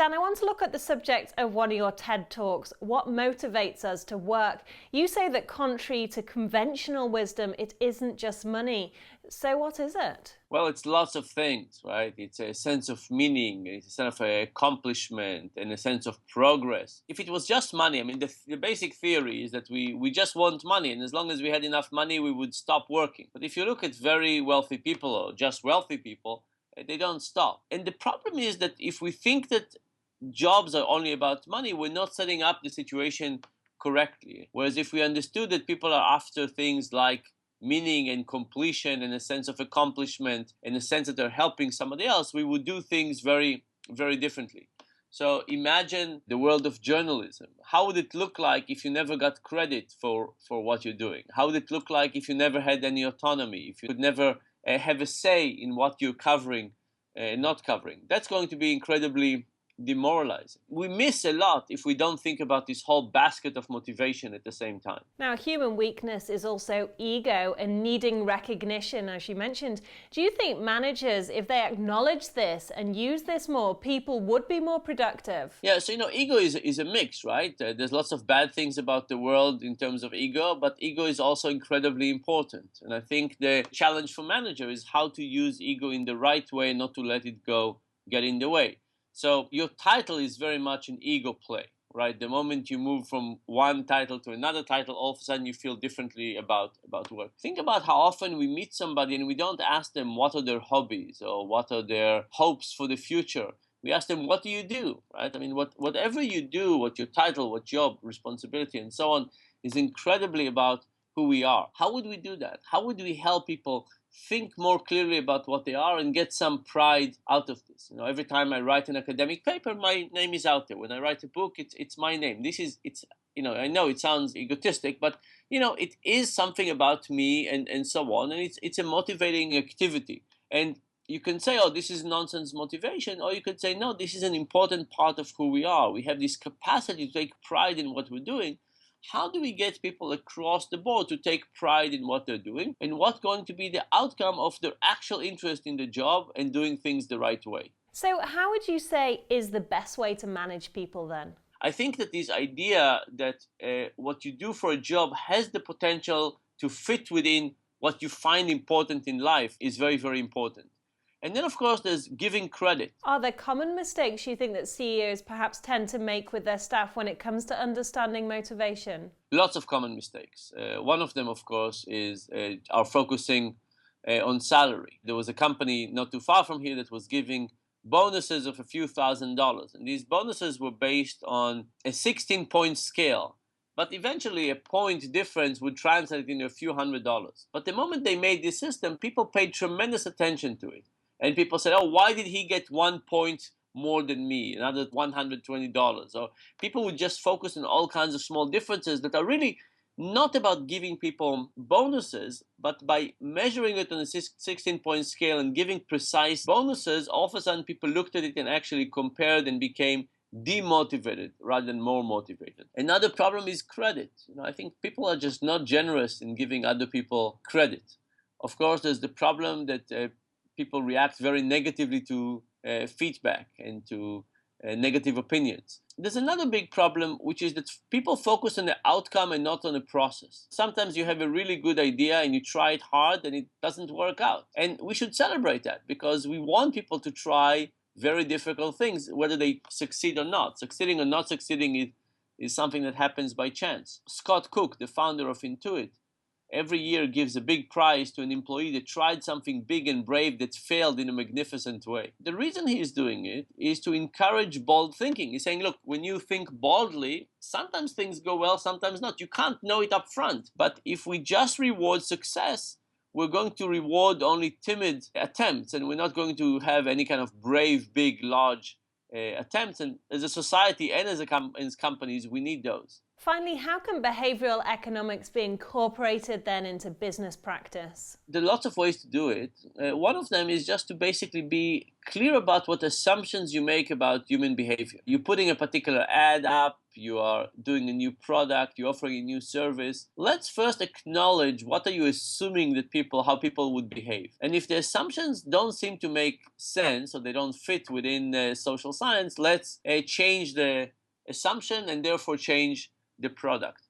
Dan, I want to look at the subject of one of your TED Talks, what motivates us to work. You say that contrary to conventional wisdom, it isn't just money. So what is it? Well, it's lots of things, right? It's a sense of meaning, it's a sense of accomplishment, and a sense of progress. If it was just money, I mean, the basic theory is that we just want money, and as long as we had enough money, we would stop working. But if you look at very wealthy people or just wealthy people, they don't stop. And the problem is that if we think that jobs are only about money, we're not setting up the situation correctly. Whereas if we understood that people are after things like meaning and completion and a sense of accomplishment and a sense that they're helping somebody else, we would do things very, very differently. So imagine the world of journalism. How would it look like if you never got credit for what you're doing? How would it look like if you never had any autonomy, if you could never have a say in what you're covering and not covering? That's going to be incredibly demoralizing. We miss a lot if we don't think about this whole basket of motivation at the same time. Now, human weakness is also ego and needing recognition, as you mentioned. Do you think managers, if they acknowledge this and use this more, people would be more productive? Yeah, so ego is a mix, right? There's lots of bad things about the world in terms of ego, but ego is also incredibly important. And I think the challenge for managers is how to use ego in the right way, not to let it get in the way. So your title is very much an ego play, right? The moment you move from one title to another title, all of a sudden you feel differently about work. Think about how often we meet somebody and we don't ask them what are their hobbies or what are their hopes for the future. We ask them, what do you do, right? I mean, whatever you do, what your title, what job, responsibility, and so on, is incredibly about who we are. How would we do that? How would we help people think more clearly about what they are and get some pride out of this? You know, every time I write an academic paper, my name is out there. When I write a book, it's my name. I know it sounds egotistic, but it is something about me and so on, and it's a motivating activity. And you can say, oh, this is nonsense motivation, or you could say, no, this is an important part of who we are. We have this capacity to take pride in what we're doing. How do we get people across the board to take pride in what they're doing? And what's going to be the outcome of their actual interest in the job and doing things the right way? So how would you say is the best way to manage people then? I think that this idea that what you do for a job has the potential to fit within what you find important in life is very, very important. And then, of course, there's giving credit. Are there common mistakes you think that CEOs perhaps tend to make with their staff when it comes to understanding motivation? Lots of common mistakes. One of them, of course, is our focusing on salary. There was a company not too far from here that was giving bonuses of a few $1,000s. And these bonuses were based on a 16-point scale. But eventually, a point difference would translate into a few $100s. But the moment they made this system, people paid tremendous attention to it. And people said, oh, why did he get 1 point more than me, another $120? Or people would just focus on all kinds of small differences that are really not about giving people bonuses, but by measuring it on a 16-point scale and giving precise bonuses, all of a sudden people looked at it and actually compared and became demotivated rather than more motivated. Another problem is credit. I think people are just not generous in giving other people credit. Of course, there's the problem that people react very negatively to feedback and to negative opinions. There's another big problem, which is that people focus on the outcome and not on the process. Sometimes you have a really good idea and you try it hard and it doesn't work out. And we should celebrate that because we want people to try very difficult things, whether they succeed or not. Succeeding or not succeeding is something that happens by chance. Scott Cook, the founder of Intuit, every year gives a big prize to an employee that tried something big and brave that failed in a magnificent way. The reason he is doing it is to encourage bold thinking. He's saying, look, when you think boldly, sometimes things go well, sometimes not. You can't know it up front. But if we just reward success, we're going to reward only timid attempts, and we're not going to have any kind of brave, big, large attempts. And as a society and as companies, we need those. Finally, how can behavioral economics be incorporated then into business practice? There are lots of ways to do it. One of them is just to basically be clear about what assumptions you make about human behavior. You're putting a particular ad up, you are doing a new product, you're offering a new service. Let's first acknowledge what are you assuming that how people would behave. And if the assumptions don't seem to make sense or they don't fit within social science, let's change the assumption and therefore change the product.